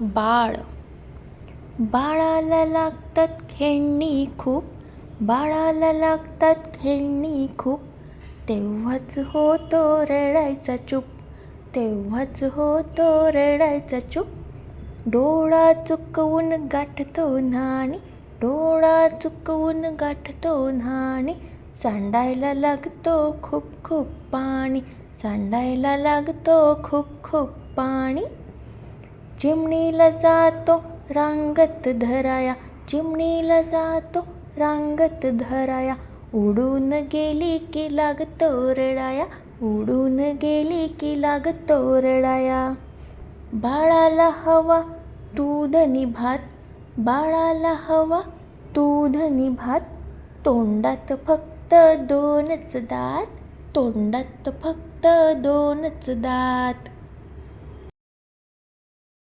बाळ. बाळाला लागतात खेळणी खूप, बाळाला लागतात खेळणी खूप. तेव्हाच होतो रडायचा चूप, तेव्हाच होतो रडायचा चूप. डोळा चुकवून गाठतो न्हाणी, डोळा चुकवून गाठतो न्हाणी. सांडायला लागतो खूप खूप पाणी, सांडायला लागतो खूप खूप पाणी. चिमणीला जातो रांगत धराया, चिमणीला जातो रांगत धराया. उडून गेली की लागतो रडाया, उडून गेली की लागतो रडाया. बाळाला हवा दूध नि भात, बाळाला हवा दूध नि भात. तोंडात फक्त दोनच दात, तोंडात फक्त दोनच दात.